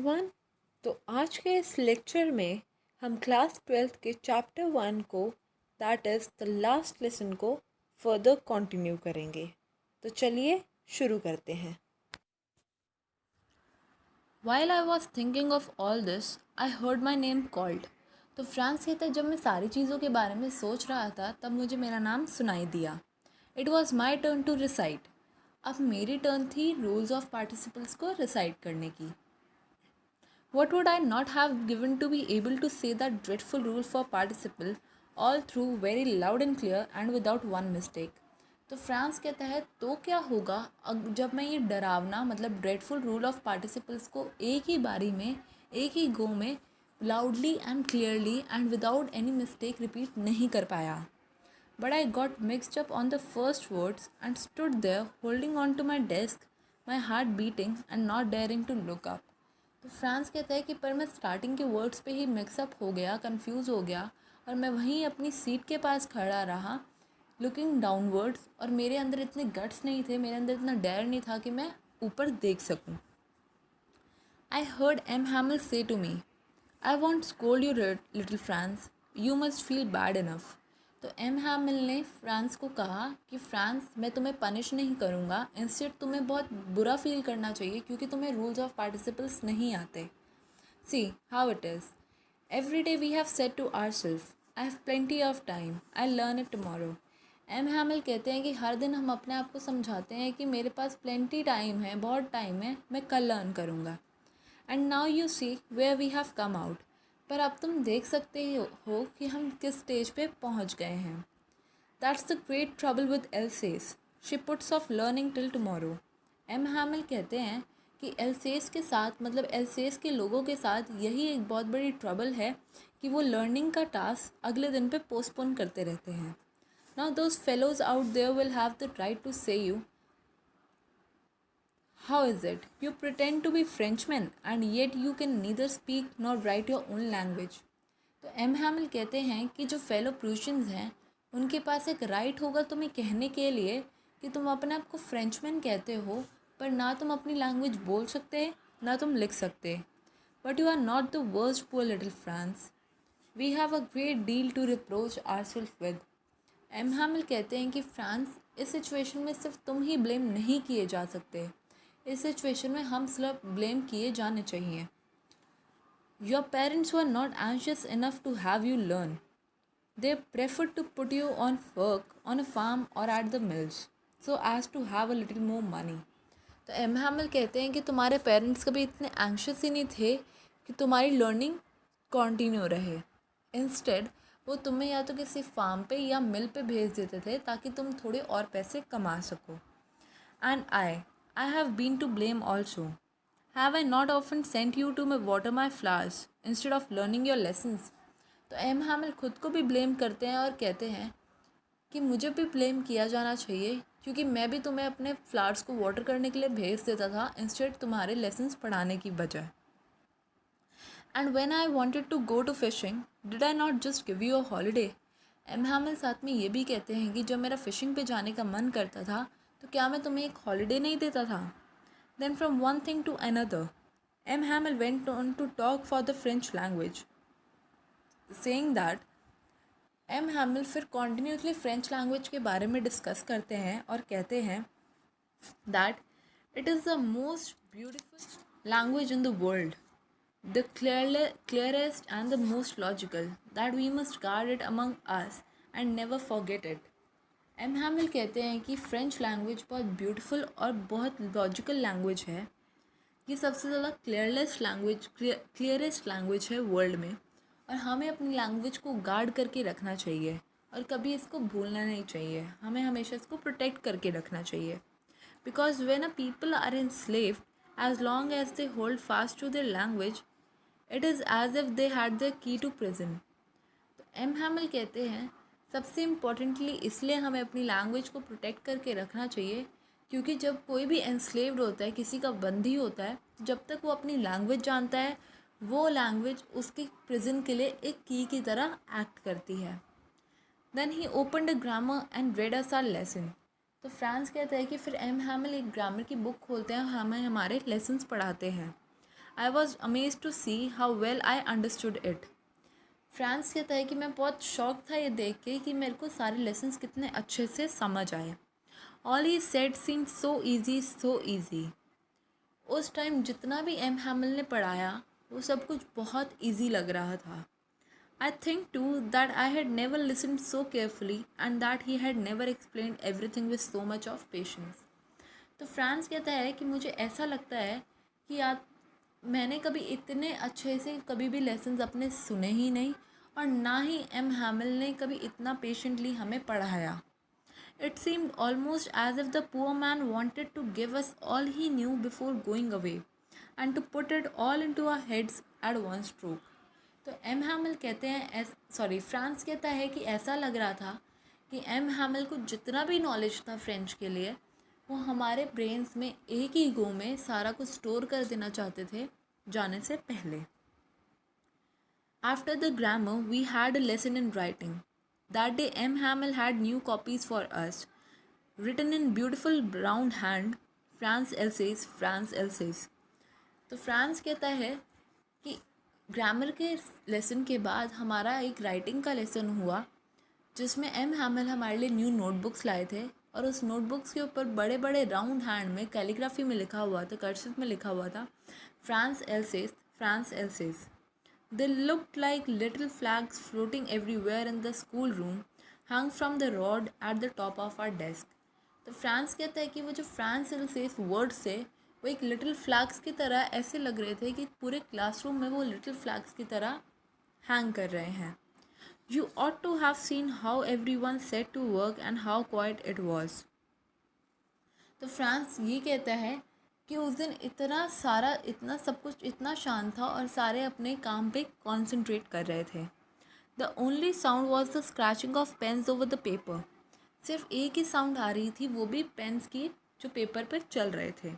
Everyone. तो आज के इस लेक्चर में हम क्लास 12th के चैप्टर 1 को that is the last lesson को फर्दर कंटिन्यू करेंगे। तो चलिए शुरू करते हैं। While I was thinking of all this, I heard my name called. तो फ्रांस कहता है, जब मैं सारी चीज़ों के बारे में सोच रहा था तब मुझे मेरा नाम सुनाई दिया। It was my turn to recite. अब मेरी टर्न थी रूल्स ऑफ पार्टिसिपल्स को रिसाइट करने की। What would I not have given to be able to say that dreadful rule for participle all through very loud and clear and without one mistake? तो France कहता है, तो क्या होगा जब मैं ये डरावना मतलब ड्रेडफुल रूल ऑफ पार्टिसिपल्स को एक ही बारी में एक ही गो में loudly and clearly and without any mistake repeat नहीं कर पाया। But I got mixed up on the first words and stood there holding on to my desk, my heart beating and not daring to look up. तो France कहता है कि पर मैं starting के वर्ड्स पे ही मिक्सअप हो गया, कंफ्यूज हो गया और मैं वहीं अपनी सीट के पास खड़ा रहा लुकिंग डाउनवर्ड्स, और मेरे अंदर इतने गट्स नहीं थे, मेरे अंदर इतना डेयर नहीं था कि मैं ऊपर देख सकूं। I heard M. Hamill say to me, I won't scold you, little France. You must feel bad enough. तो एम हैमिल ने फ्रांस को कहा कि फ्रांस, मैं तुम्हें पनिश नहीं करूँगा, इंस्टेड तुम्हें बहुत बुरा फील करना चाहिए क्योंकि तुम्हें रूल्स ऑफ पार्टिसिपल्स नहीं आते। See how it is, every day we have said to our self, I have plenty of time, I learn it tomorrow. M Hamel कहते हैं कि हर दिन हम अपने आप को समझाते हैं कि मेरे पास प्लेंटी टाइम है, बहुत टाइम है, मैं कल लर्न करूँगा। And now you see where we have come out, पर अब तुम देख सकते हो कि हम किस स्टेज पे पहुंच गए हैं। That's the great trouble with Alsace, she puts off learning till tomorrow. M Hamel कहते हैं कि एल्सेस के साथ मतलब एल्सेस के लोगों के साथ यही एक बहुत बड़ी ट्रबल है कि वो लर्निंग का टास्क अगले दिन पे पोस्टपोन करते रहते हैं। Now those fellows out there will have the right to say you, how is it? You pretend to be Frenchmen and yet you can neither speak nor write your own language. तो M Hamel कहते हैं कि जो fellow प्रूशियंस हैं उनके पास एक right होगा तुम्हें कहने के लिए कि तुम अपने आप को फ्रेंचमैन कहते हो, पर ना तुम अपनी लैंग्वेज बोल सकते ना तुम लिख सकते। But you are not the worst poor little Franz, we have a great deal to reproach ourselves with. M Hamel कहते हैं कि फ्रांस, इस सिचुएशन में सिर्फ तुम ही ब्लेम नहीं किए जा सकते, इस सिचुएशन में हम सिर्फ ब्लेम किए जाने चाहिए। Your parents were not anxious enough to have you learn, they prefer to put you on work on a farm और at the mills so as to have a little more money. तो M Hamel कहते हैं कि तुम्हारे parents कभी इतने anxious ही नहीं थे कि तुम्हारी लर्निंग कंटिन्यू रहे। इंस्टेड वो तुम्हें या तो किसी फार्म पे या मिल पे भेज देते थे ताकि तुम थोड़े और पैसे कमा सको। And I have been to blame also. Have I not often sent you to water my flowers instead of learning your lessons? तो एम हैमिल खुद को भी ब्लेम करते हैं और कहते हैं कि मुझे भी ब्लेम किया जाना चाहिए क्योंकि मैं भी तुम्हें अपने फ्लावर्स को वाटर करने के लिए भेज देता था इंस्टेड तुम्हारे लेसन्स पढ़ाने की बजाय। And when I wanted to go to fishing did I not just give you a holiday. M Hamel साथ में ये भी कहते हैं कि जब मेरा फिशिंग पे जाने का मन करता था तो क्या मैं तुम्हें एक हॉलीडे नहीं देता था। Then from one thing to another M Hamel went on to talk for the French language, saying that M Hamel फिर कॉन्टीन्यूसली फ्रेंच लैंग्वेज के बारे में डिस्कस करते हैं और कहते हैं that it is the most beautiful language in the world, the clearest and the most logical, that we must guard it among us and never forget it. M Hamel कहते हैं कि फ्रेंच लैंग्वेज बहुत beautiful और बहुत logical language है, ये सबसे ज़्यादा क्लियरेस्ट लैंग्वेज है वर्ल्ड में, और हमें अपनी लैंग्वेज को गार्ड करके रखना चाहिए और कभी इसको भूलना नहीं चाहिए, हमें हमेशा इसको प्रोटेक्ट करके रखना चाहिए। Because when a people are enslaved, as long as they hold fast to their language, it is as if they had the key to prison. तो एम हैमिल कहते हैं सबसे इम्पॉर्टेंटली इसलिए हमें अपनी लैंग्वेज को प्रोटेक्ट करके रखना चाहिए क्योंकि जब कोई भी एंस्लेव्ड होता है, किसी का बंदी होता है, जब तक वो अपनी लैंग्वेज जानता है वो लैंग्वेज उसकी प्रिजन के लिए एक की तरह एक्ट करती है। Then he open a grammar and read us our lesson. तो फ्रांस कहता है कि फिर एम हैमिल एक ग्रामर की बुक खोलते हैं और हमें हमारे लेसन्स पढ़ाते हैं। I was amazed to see how well I understood it. France कहता है कि मैं बहुत शौक था ये देख के कि मेरे को सारे लेसन्स कितने अच्छे से समझ आए। All he said seemed so easy so easy. उस टाइम जितना भी एम हैमिल ने पढ़ाया वो सब कुछ बहुत ईजी लग रहा था। I think too that I had never listened so carefully and that he had never explained everything with so much of patience. तो फ्रांस कहता है कि मुझे ऐसा लगता है कि यार मैंने कभी इतने अच्छे से कभी भी लेसन्स अपने सुने ही नहीं और ना ही एम हैमिल ने कभी इतना पेशेंटली हमें पढ़ाया। It seemed almost as if the poor man wanted to give us all he knew before going away and to put it all into our heads at one stroke. तो M Hamel कहते हैं France कहता है कि ऐसा लग रहा था कि एम हैमिल को जितना भी नॉलेज था फ्रेंच के लिए वो हमारे ब्रेन्स में एक ही गो में सारा कुछ स्टोर कर देना चाहते थे जाने से पहले। After the grammar, we had a lesson in writing. That day, M. Hamill had new copies for us, written in beautiful brown hand, France Alsace, France Alsace. तो फ्रांस कहता है कि ग्रामर के लेसन के बाद हमारा एक राइटिंग का लेसन हुआ जिसमें एम हैमिल हमारे लिए न्यू नोटबुक्स लाए थे और उस नोटबुक्स के ऊपर बड़े बड़े राउंड हैंड में कैलीग्राफी में लिखा हुआ था, कर्सिव में लिखा हुआ था, France else's, France else's. They looked like little flags floating everywhere in the schoolroom, hung from the rod at the top of our desk. तो फ्रांस कहता है कि वो जो फ्रांस एल्सेस वर्ड्स थे वो एक लिटिल फ्लैग्स की तरह ऐसे लग रहे थे कि पूरे क्लासरूम में वो लिटिल फ्लैग्स की तरह हैंग कर रहे हैं. You ought to have seen how everyone set to work and how quiet it was. तो फ्रांस ये कहता है कि उस दिन इतना सब कुछ इतना शांत था और सारे अपने काम पे कॉन्सेंट्रेट कर रहे थे. The only sound was the scratching of pens over the paper. सिर्फ एक ही साउंड आ रही थी, वो भी पेन्स की जो पेपर पर चल रहे थे.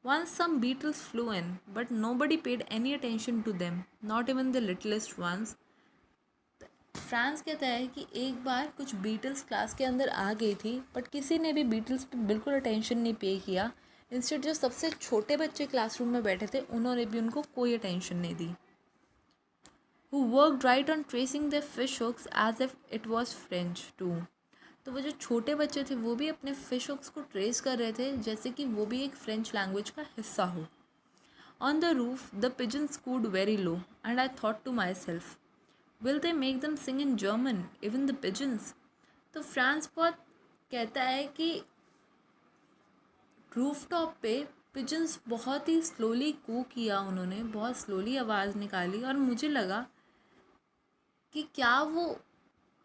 Once some beetles flew in, but nobody paid any attention to them, not even the littlest ones. France कहता है कि एक बार कुछ बीटल्स क्लास के अंदर आ गई थी बट किसी ने भी बीटल्स पे बिल्कुल अटेंशन नहीं पे किया. इंस्टेड जो सबसे छोटे बच्चे क्लासरूम में बैठे थे उन्होंने भी उनको कोई अटेंशन नहीं दी. Who worked right on tracing their fish hooks as if it was French too. तो वो जो छोटे बच्चे थे वो भी अपने फिश हुक्स को ट्रेस कर रहे थे जैसे कि वो भी एक फ्रेंच लैंग्वेज का हिस्सा हो. On the roof the pigeons cooed very low and I thought to myself, will they make them sing in German, even the pigeons? तो फ्रांस बहुत कहता है कि रूफ टॉप पे पिजन्स बहुत ही स्लोली कू किया, उन्होंने बहुत स्लोली आवाज़ निकाली और मुझे लगा कि क्या वो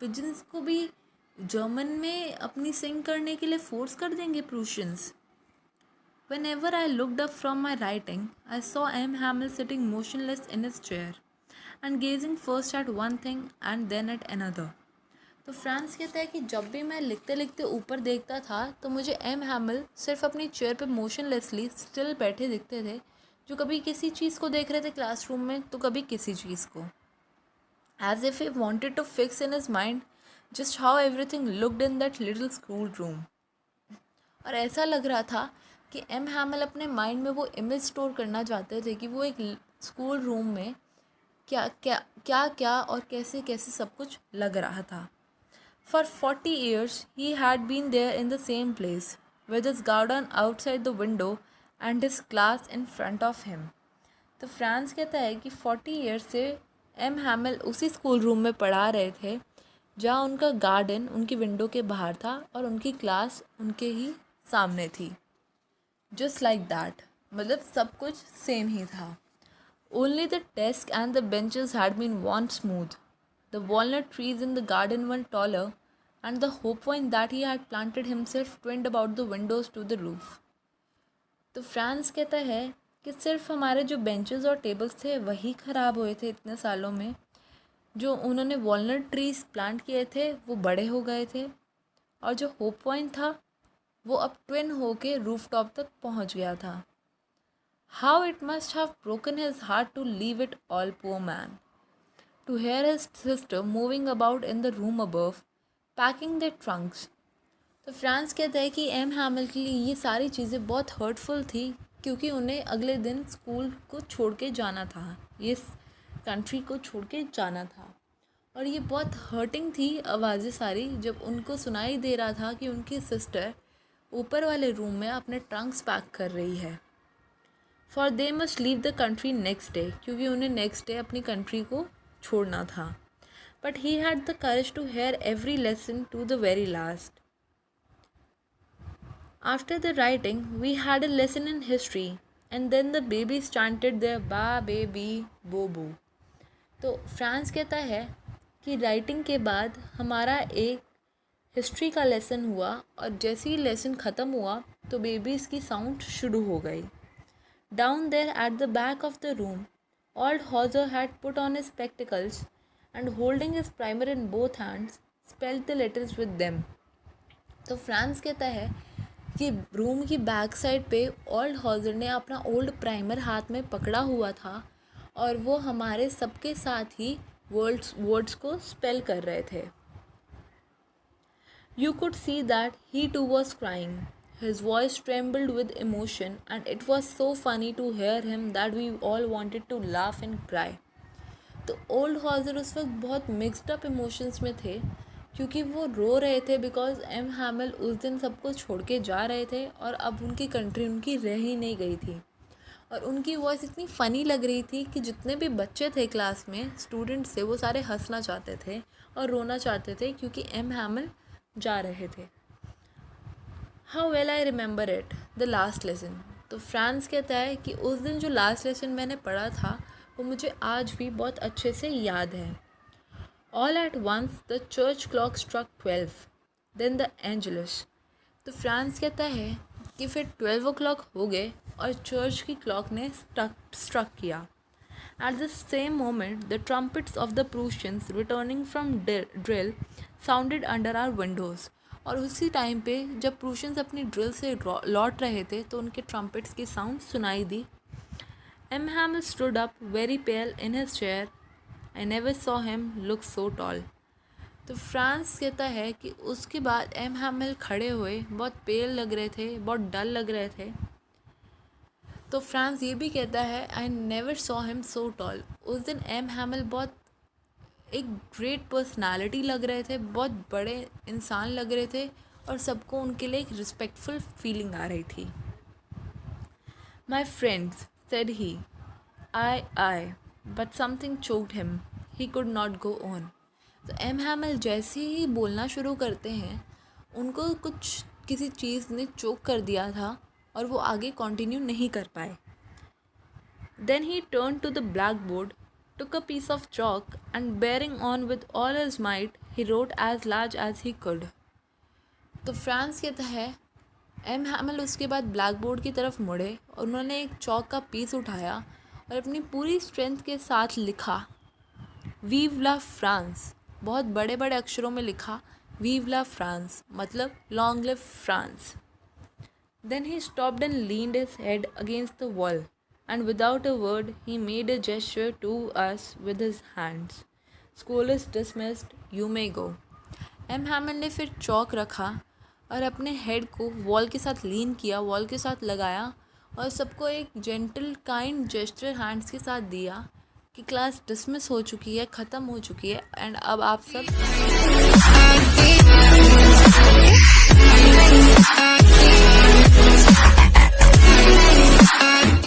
पिजन्स को भी जर्मन में अपनी सिंग करने के लिए फोर्स कर देंगे प्रूशियंस. Whenever I looked up from my writing, I saw M. Hamill sitting motionless in his chair and gazing first at one thing and then at another. तो फ्रांस कहता है कि जब भी मैं लिखते लिखते ऊपर देखता था तो मुझे एम हैमिल सिर्फ अपनी चेयर पे मोशनलेसली स्टिल बैठे दिखते थे, जो कभी किसी चीज़ को देख रहे थे क्लासरूम में तो कभी किसी चीज़ को. As if he wanted to fix in his mind just how everything looked in that little school room. और ऐसा लग रहा था कि एम हैमिल अपने माइंड में वो इमेज स्टोर करना चाहते थे कि वो एक स्कूल रूम में क्या क्या क्या क्या और कैसे कैसे सब कुछ लग रहा था. For 40 years, he had been there in the same place, with his garden outside the window and his class in front of him. तो फ्रांस कहता है कि 40 years से एम हैमिल उसी स्कूल रूम में पढ़ा रहे थे जहाँ उनका गार्डन उनकी विंडो के बाहर था और उनकी क्लास उनके ही सामने थी. Just like that, मतलब सब कुछ सेम ही था. Only the desk and the benches had been worn smooth. The walnut trees in the garden were taller, and the hope point that he had planted himself twinned about the windows to the roof. तो France कहता है कि सिर्फ हमारे जो benches और tables थे वही ख़राब हुए थे इतने सालों में. जो उन्होंने वॉलनट ट्रीज प्लांट किए थे वो बड़े हो गए थे और जो होप पॉइंट था वो अब ट्विन होके रूफ टॉप तक पहुंच गया था. How it must have broken his heart to leave it all, poor man. To hear his sister moving about in the room above, packing their trunks. तो France कहता है कि एम हैमिल के लिए ये सारी चीज़ें बहुत हर्टफुल थी क्योंकि उन्हें अगले दिन स्कूल को छोड़ के जाना था, ये कंट्री को छोड़ के जाना था। और ये बहुत हर्टिंग थी आवाज़ें सारी, जब उनको सुनाई दे रहा था कि उनकी सिस्टर ऊपर वाले रूम में अपने ट्रंक्स पैक कर रही है, for they must leave the country next day, क्योंकि उन्हें नेक्स्ट डे अपनी कंट्री को छोड़ना था। But he had the courage to hear every lesson to the very last. After the writing, we had a lesson in history, and then the babies chanted their ba baby bo boo. तो France कहता है कि writing के बाद हमारा एक history का lesson हुआ, और जैसे ही लेसन ख़त्म हुआ तो बेबीज़ की साउंड शुरू हो गई। Down there at the back of the room, old Hauser had put on his spectacles and holding his primer in both hands spelled the letters with them. तो फ्रांस कहता है कि रूम की back side पे old Hauser ने अपना old primer हाथ में पकड़ा हुआ था, और वो हमारे सबके साथ ही वर्ड्स को स्पेल कर रहे थे। You could see that he too was crying. His voice trembled with emotion, and it was so funny to hear him that we all wanted to laugh and cry. तो old हॉजर उस वक्त बहुत mixed up emotions में थे, क्योंकि वो रो रहे थे बिकॉज एम हैमिल उस दिन सबको छोड़ के जा रहे थे, और अब उनकी कंट्री उनकी रह ही नहीं गई थी। और उनकी वॉइस इतनी फ़नी लग रही थी कि जितने भी बच्चे थे क्लास में, स्टूडेंट्स थे, वो सारे हंसना चाहते थे और रोना चाहते थे, क्योंकि एम हैमिल जा रहे थे। How well I remember it, the last lesson. तो फ्रांस कहता है कि उस दिन जो लास्ट लेसन मैंने पढ़ा था वो मुझे आज भी बहुत अच्छे से याद है। All at once the church clock struck 12, then the Angelus. तो फ्रांस कहता है कि फिर 12 o'clock हो गए और चर्च की क्लॉक ने स्ट्रक किया। At the same moment, the trumpets of the Prussians returning from drill sounded under our windows. और उसी टाइम पे जब प्रूशियंस अपनी ड्रिल से लौट रहे थे तो उनके ट्रम्पेट्स की साउंड सुनाई दी। M हैमिल stood up very pale in his chair. I never saw him look so tall. तो फ्रांस कहता है कि उसके बाद एम हैमिल खड़े हुए, बहुत पेल लग रहे थे, बहुत डल लग रहे थे। तो फ्रांस ये भी कहता है I never saw him so tall. उस दिन एम हैमिल बहुत एक ग्रेट पर्सनालिटी लग रहे थे, बहुत बड़े इंसान लग रहे थे, और सबको उनके लिए एक रिस्पेक्टफुल फीलिंग आ रही थी। My friends said he, I but something choked him, he could not go on. तो एम हैमिल जैसे ही बोलना शुरू करते हैं, उनको कुछ किसी चीज़ ने चोक कर दिया था और वो आगे कंटिन्यू नहीं कर पाए। Then he turn to the blackboard, took a piece of chalk and bearing on with all his might, he wrote as large as he could. तो फ्रांस कहता है एम हैमिल उसके बाद ब्लैक बोर्ड की तरफ मुड़े और उन्होंने एक चौक का पीस उठाया और अपनी पूरी स्ट्रेंथ के साथ लिखा वीव ला फ्रांस। बहुत बड़े बड़े अक्षरों में लिखा वीव ला फ्रांस, मतलब long live France. Then he stopped and leaned his head against the wall and without a word he made a gesture to us with his hands. School is dismissed, you may go. M Hamel ने फिर चौक रखा और अपने head को wall के साथ लीन किया, wall के साथ लगाया और सबको एक जेंटल काइंड जेस्चर हैंड्स के साथ दिया कि क्लास डिसमिस हो चुकी है, ख़त्म हो चुकी है, एंड अब आप सब